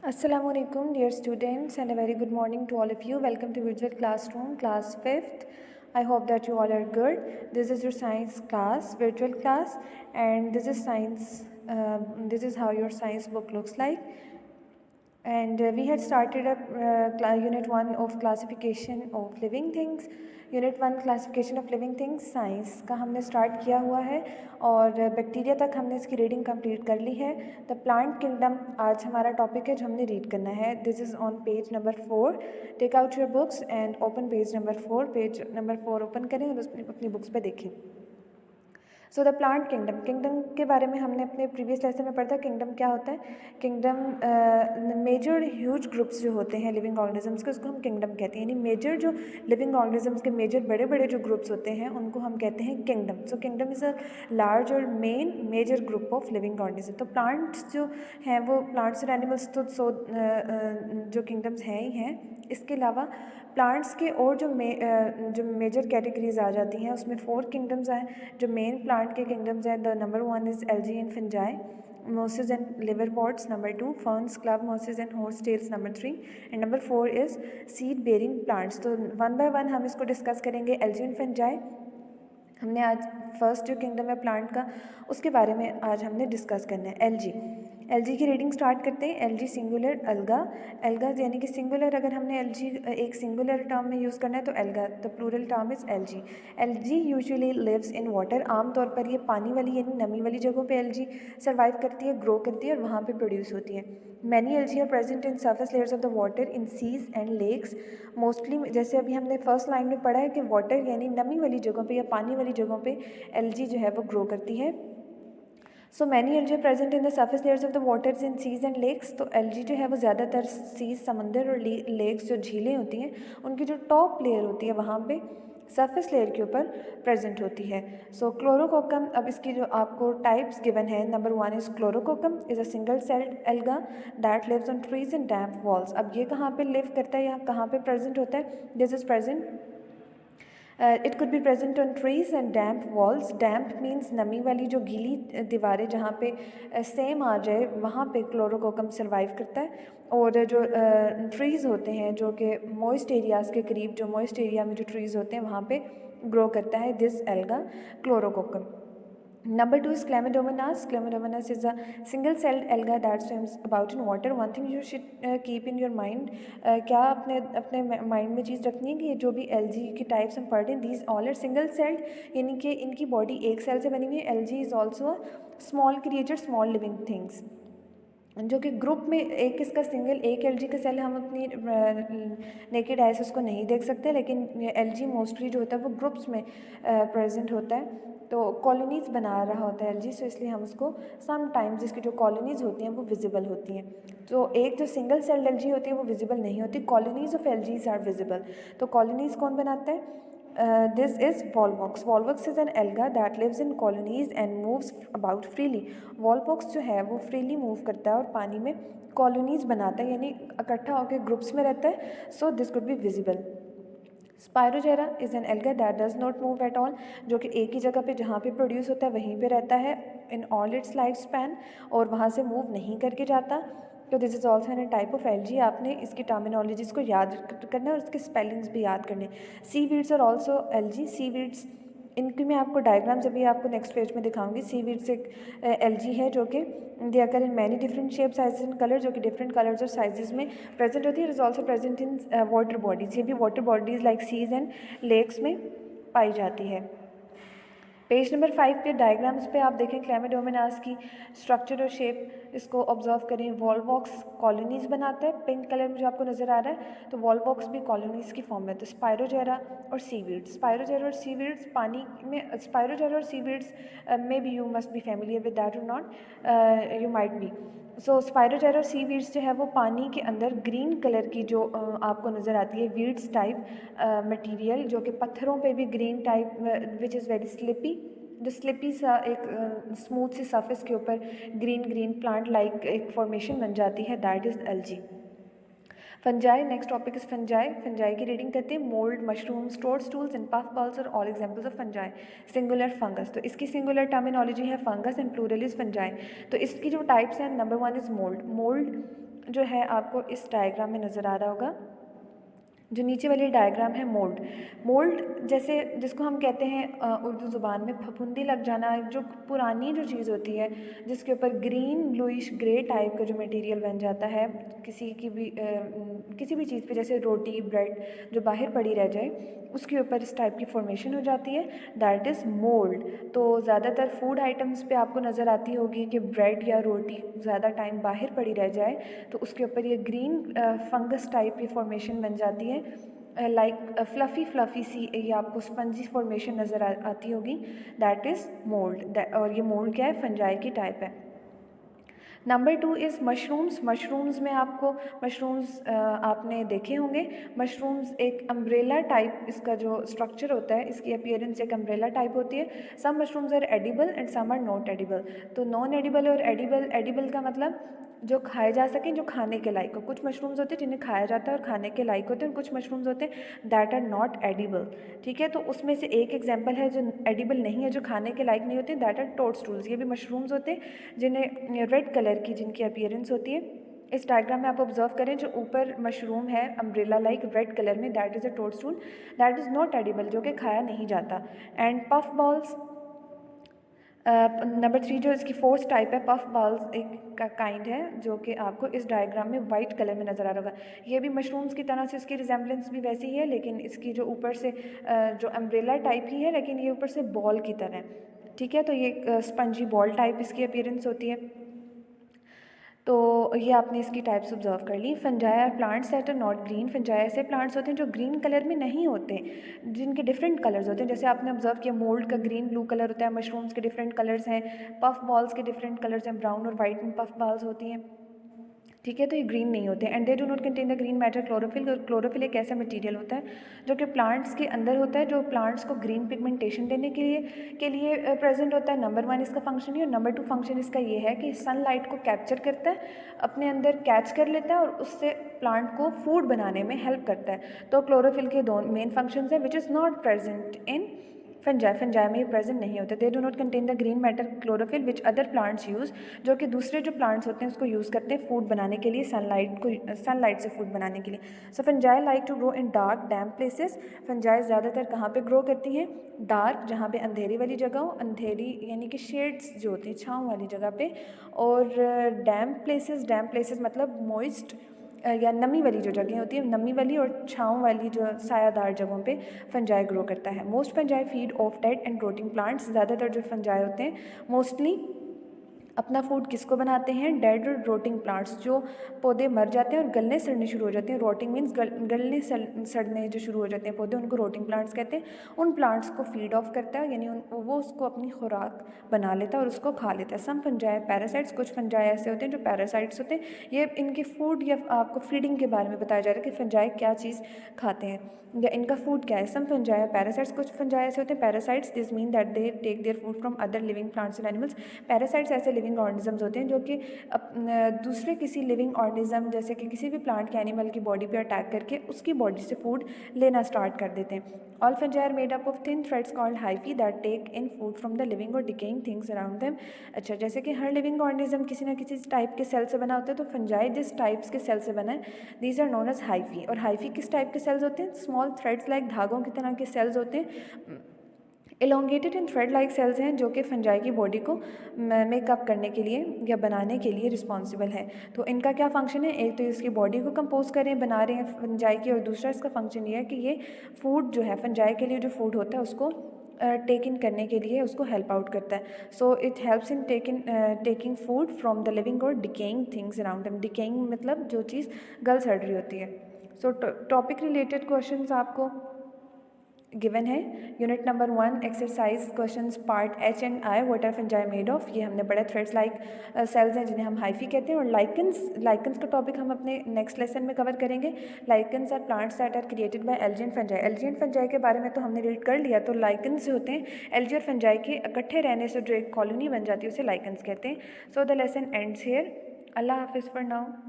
Assalamu alaikum dear students and a very good morning to all of you. Welcome to Virtual Classroom class 5th. I hope that you all are good. This is your science class, virtual class, and this is science. This is how your science book looks like. And we had started up unit 1 of classification of living things. Unit 1 classification of living things science का हमने start किया हुआ है और bacteria तक हमने इसकी reading complete कर ली है. द प्लांट किंगडम आज हमारा टॉपिक है जो हमने रीड करना है. This is on page number 4. Take out your books and open page number 4. Page number 4 open करें और उसमें अपनी बुक्स पे देखें. So the plant kingdom. Kingdom के बारे में हमने अपने प्रीवियस लेसन में पढ़ा था. किंगडम क्या होता है? किंगडम मेजर ह्यूज ग्रुप्स जो होते हैं लिविंग ऑर्गेनिजम्स के, उसको हम किंगडम कहते हैं. यानी मेजर जो लिविंग ऑर्गेनिजम्स के मेजर बड़े बड़े जो ग्रुप्स होते हैं उनको हम कहते हैं kingdom. So kingdom is a large और main major group of living organism. तो प्लांट्स जो हैं वो प्लांट्स और एनिमल्स तो जो किंगडम्स हैं ही हैं. इसके अलावा प्लांट्स के और जो मेजर कैटेगरीज आ जाती हैं उसमें 4 किंगडम्स हैं. जो मेन प्लांट के किंगडम्स हैं, the number 1 is algae and fungi, mosses and liverworts, number 2 ferns, club mosses and horsetails, number 3 and number 4 is seed bearing plants. तो वन बाय वन हम इसको डिस्कस करेंगे. एल्गी एंड फंजाई हमने आज first जो kingdom है plant का उसके बारे में आज हमने डिस्कस करना है. एलजी की रीडिंग स्टार्ट करते हैं. एलजी सिंगुलर, एल्गा यानी कि सिंगुलर. अगर हमने एलजी एक सिंगुलर टर्म में यूज़ करना है तो alga. The plural term is algae. Algae usually lives in water. आमतौर पर ये पानी वाली यानी नमी वाली जगहों पे एलजी सर्वाइव करती है, ग्रो करती है और वहाँ पे प्रोड्यूस होती है. Many algae are present in surface layers of the water in seas and lakes. Mostly जैसे अभी हमने फर्स्ट लाइन में पढ़ा है कि वाटर यानी नमी वाली जगहों पे या पानी वाली जगहों पे एलजी जो है वो ग्रो करती है. So many algae present in the surface layers of the waters in seas and lakes. तो एल्जी जो है वो ज़्यादातर सीज, समंदर और लेक्स जो झीलें होती हैं उनकी जो टॉप लेयर होती है वहाँ पे सरफेस लेयर के ऊपर प्रेजेंट होती है. सो क्लोरोकोकम. अब इसकी जो आपको टाइप्स गिवन है, number 1 is Chlorococcum is a single celled alga that lives on trees and damp walls. अब ये कहाँ पे लिव करता है या कहाँ पे प्रेजेंट होता है? This is present it could be present on trees and damp walls. Damp means नमी वाली जो गीली दीवारें जहाँ पे सेम आ जाए वहाँ पे क्लोरोकोकम सर्वाइव करता है. और जो ट्रीज़ होते हैं जो कि मॉइस्ट एरियाज़ के करीब, जो मॉइस्ट एरिया में जो ट्रीज़ होते हैं वहाँ पे ग्रो करता है this alga क्लोरोकोकम. Number 2 is Chlamydomonas. Chlamydomonas is a single-celled alga that swims about in water. One thing you should keep in your mind. क्या अपने माइंड में चीज़ रखनी है कि ये जो भी एल्गी की टाइप्स हम पढ़ रहे हैं, these all are single-celled, यानी कि इनकी बॉडी एक सेल से बनी हुई है. Algae is also a small creature, small living things, जो कि ग्रुप में एक इसका सिंगल एक एल्गी का सेल हम अपनी नेकेड आई से उसको नहीं देख सकते, लेकिन एल्गी मोस्टली जो होता है वो ग्रुप्स में प्रेजेंट होता है. तो कॉलोनीज़ बना रहा होता है एल्गी, सो इसलिए हम उसको समटाइम्स इसकी जो कॉलोनीज़ होती हैं वो विजिबल होती हैं. तो एक जो सिंगल सेल्ड एल्गी होती है वो विजिबल नहीं होती. Colonies of algaes are visible. तो कॉलोनीज़ कौन बनाता है? This is volvox. Volvox is an alga that lives in colonies and moves about freely. Volvox जो है वो freely move करता है और पानी में colonies बनाता है, यानी इकट्ठा होकर ग्रुप्स में रहता है. So this could be visible. Spirogyra is an alga that does not move at all, जो कि एक ही जगह पे जहाँ पे प्रोड्यूस होता है वहीं पे रहता है in all its life span और वहाँ से मूव नहीं करके जाता. तो this is also an type of algae. आपने इसकी टर्मिनोलॉजीज़ को याद करना है और इसके स्पेलिंग्स भी याद करने. Seaweeds are also algae. Seaweeds इनकी मैं आपको डायग्राम्स अभी आपको नेक्स्ट पेज में दिखाऊंगी. सी वीड्स एक एल्गी है जो कि they occur in many different shape, sizes and colour, जो कि डिफरेंट कलर्स और साइजेस में प्रेजेंट होती है. It is also present in water bodies. ये भी water bodies like seas and lakes में पाई जाती है. पेज नंबर 5 पे डायग्राम्स पे आप देखें क्लैमिडोमोनास की स्ट्रक्चर और शेप, इसको ऑब्जर्व करें. वॉलवॉक्स कॉलोनीज़ बनाता है, पिंक कलर में जो आपको नज़र आ रहा है, तो वॉलवॉक्स भी कॉलोनीज़ की फॉर्म में. तो स्पायरोजेरा और सीवीड्स. स्पायरोजेरा और सीवीड्स पानी में, स्पायरोजेरा और seaweeds may be you must be familiar with that और नॉट, यू माइट बी. सो स्पायरोजेरा और सी वीड्स जो है वो पानी के अंदर ग्रीन कलर की जो आपको नज़र आती है वीड्स टाइप मटेरियल, जो कि पत्थरों पे भी green type, which is very slippy, जो स्लिपी सा एक स्मूथ सी सरफेस के ऊपर ग्रीन ग्रीन प्लांट लाइक एक फॉर्मेशन बन जाती है, that is algae. Fungi. Next topic is fungi. Fungi की रीडिंग करते हैं. Mould, mushrooms, toadstools and puffballs are all examples of fungi. Singular fungus. तो इसकी सिंगुलर टर्मिनोलॉजी है fungus and plural is fungi. तो इसकी जो टाइप्स हैं, नंबर 1 इज़ मोल्ड. मोल्ड जो है आपको इस डायग्राम में नज़र आ रहा होगा। जो नीचे वाली डायग्राम है मोल्ड जैसे जिसको हम कहते हैं उर्दू ज़ुबान में फफूंदी लग जाना, जो पुरानी जो चीज़ होती है जिसके ऊपर ग्रीन ब्लूइश ग्रे टाइप का जो मटेरियल बन जाता है किसी भी चीज़ पे, जैसे रोटी ब्रेड जो बाहर पड़ी रह जाए उसके ऊपर इस टाइप की फॉर्मेशन हो जाती है, दैट इज़ मोल्ड। तो ज़्यादातर फूड आइटम्स पे आपको नज़र आती होगी कि ब्रेड या रोटी ज़्यादा टाइम बाहर पड़ी रह जाए तो उसके ऊपर ये ग्रीन फंगस टाइप की फॉर्मेशन बन जाती है, लाइक फ्लफ़ी सी ये आपको स्पंजी फॉर्मेशन नज़र आती होगी, दैट इज़ मोल्ड। और ये मोल्ड क्या है, फंजाई की टाइप है। नंबर 2 इज़ मशरूम्स में आपको आपने देखे होंगे। मशरूम्स एक अम्ब्रेला टाइप, इसका जो स्ट्रक्चर होता है, इसकी अपीयरेंस एक अम्ब्रेला टाइप होती है। Some mushrooms are edible and some are not edible. तो नॉन एडिबल और एडिबल का मतलब जो खाए जा सकें, जो खाने के लायक हो। कुछ मशरूम्स होते हैं जिन्हें खाया जाता है और खाने के लायक होते हैं, और कुछ मशरूम्स होते हैं दैट आर नॉट एडिबल। ठीक है, तो उसमें से एक एग्जांपल है जो एडिबल नहीं है, जो खाने के लायक नहीं होते, दैट आर टोडस्टूल्स। ये भी मशरूम्स होते हैं जिन्हें रेड कलर की जिनकी अपीयरेंस होती है। इस डायग्राम में आप ऑब्जर्व करें, जो ऊपर मशरूम है अम्ब्रेला लाइक रेड कलर में, that is a toadstool, that is not edible, जो कि खाया नहीं जाता। एंड पफ बॉल्स, नंबर 3 जो इसकी फोर्थ टाइप है, पफ बॉल्स एक का काइंड है जो कि आपको इस डायग्राम में वाइट कलर में नज़र आ रहा होगा। ये भी मशरूम्स की तरह से इसकी रिजेम्बलेंस भी वैसी ही है, लेकिन इसकी जो ऊपर से जो अम्ब्रेला टाइप ही है, लेकिन ये ऊपर से बॉल की तरह है। ठीक है, तो ये स्पंजी बॉल टाइप इसकी अपीयरेंस होती है। तो ये आपने इसकी टाइप्स ऑब्जर्व कर ली। Fungi are plants that are not green. Fungi ऐसे प्लांट्स होते हैं जो ग्रीन कलर में नहीं होते, जिनके डिफरेंट कलर्स होते हैं। जैसे आपने ऑब्जर्व किया, मोल्ड का ग्रीन ब्लू कलर होता है, मशरूम्स के डिफरेंट कलर्स हैं, पफ बॉल्स के डिफरेंट कलर्स हैं, ब्राउन और वाइट में पफ बॉल्स होती हैं। ठीक है, तो ये ग्रीन नहीं होते and they do not contain the green matter chlorophyll. और क्लोरोफिल एक ऐसा मटेरियल होता है जो कि प्लांट्स के अंदर होता है, जो प्लांट्स को ग्रीन पिगमेंटेशन देने के लिए प्रेजेंट होता है। नंबर 1 इसका फंक्शन है, और नंबर 2 फंक्शन इसका ये है कि सनलाइट को कैप्चर करता है, अपने अंदर कैच कर लेता है और उससे प्लांट को फूड बनाने में हेल्प करता है। तो क्लोरोफिल के दो मेन फंक्शंस हैं which is not present in fungi में ये प्रेजेंट नहीं होते। They do not contain the green matter chlorophyll which other plants use, जो कि दूसरे जो प्लांट्स होते हैं उसको यूज़ करते हैं फूड बनाने के लिए, सनलाइट से फूड बनाने के लिए। So fungi like to grow in dark damp places. Fungi ज़्यादातर कहाँ पे ग्रो करती हैं, डार्क, जहाँ पे अंधेरी वाली जगह हो, अंधेरी यानी कि शेड्स जो होती हैं छाँव वाली जगह पे, और डैम्प प्लेसेस मतलब मॉइस्ट या नमी वाली जो जगह होती है, नमी वाली और छाँव वाली जो सायादार जगहों पे फंजाई ग्रो करता है। Most fungi feed off dead and rotting plants. ज़्यादातर जो फंजाई होते हैं मोस्टली अपना फूड किसको बनाते हैं, डेड और रोटिंग प्लांट्स, जो पौधे मर जाते हैं और गलने सड़ने शुरू हो जाते हैं। रोटिंग मीन्स गलने सड़ने जो शुरू हो जाते हैं पौधे, उनको रोटिंग प्लांट्स कहते हैं। उन प्लांट्स को फीड ऑफ करता है, यानी वो उसको अपनी खुराक बना लेता है और उसको खा लेता है। सम फंजाई पैरासाइट्स, कुछ फंजाई ऐसे होते हैं जो पैरासाइट्स होते हैं। ये इनके फूड या आपको फीडिंग के बारे में बताया जा रहा है कि फंजाई क्या चीज़ खाते हैं या इनका फूड क्या है। सम फंजाई पैरासाइट्स, कुछ फंजाई ऐसे होते हैं parasites, this mean that they take their food from other living plants and animals. Parasites ऐसे लिविंग ऑर्गेनिजम्स होते हैं जो कि दूसरे किसी लिविंग ऑर्गेनिज्म जैसे कि किसी भी प्लांट के एनिमल की बॉडी पे अटैक करके उसकी बॉडी से फूड लेना स्टार्ट कर देते हैं। All fungi are made up of thin threads called hyphae that take in food from the living और डिकेइंग थिंग्स अराउंड देम। अच्छा, जैसे कि हर लिविंग ऑर्गेनिज्म किसी ना किसी टाइप के सेल से बना होता है, तो फंजाई जिस टाइप्स के सेल से बना है these are known as hyphae. और हाइफी किस टाइप के सेल्स होते हैं, स्मॉल थ्रेड्स लाइक धागों की तरह के सेल्स होते हैं। Elongated and thread like cells हैं जो कि फंजाई की बॉडी को मेकअप करने के लिए या बनाने के लिए रिस्पॉन्सिबल है। तो इनका क्या फंक्शन है, एक तो इसकी बॉडी को कंपोज करें, बना रहे हैं फंजाई की, और दूसरा इसका फंक्शन ये है कि ये फूड जो है फंजाई के लिए जो फूड होता है उसको टेक इन करने के लिए उसको हेल्प आउट करता है। So it helps in taking food from the living और decaying things around them. Decaying मतलब जो चीज़ गल सड़ रही होती है। सो टॉपिक रिलेटेड क्वेश्चंस आपको गिवन है। Unit number 1 exercise questions part H and I, what are fungi made of, ये हमने पढ़ा। थ्रेड्स लाइक सेल्स हैं जिन्हें हम हाइफी कहते हैं। और लाइकन्स का टॉपिक हम अपने नेक्स्ट लेसन में कवर करेंगे। Lichens are plants that are created by algae and fungi. Algae and fungi के बारे में तो हमने रीड कर लिया। तो लाइकन्स जो होते हैं एल्गी और फंजाई के इकट्ठे रहने से जो एक कॉलोनी बन जाती है उसे लाइकन्स कहते हैं। So the lesson ends here. अल्लाह हाफिज़ फॉर नाउ।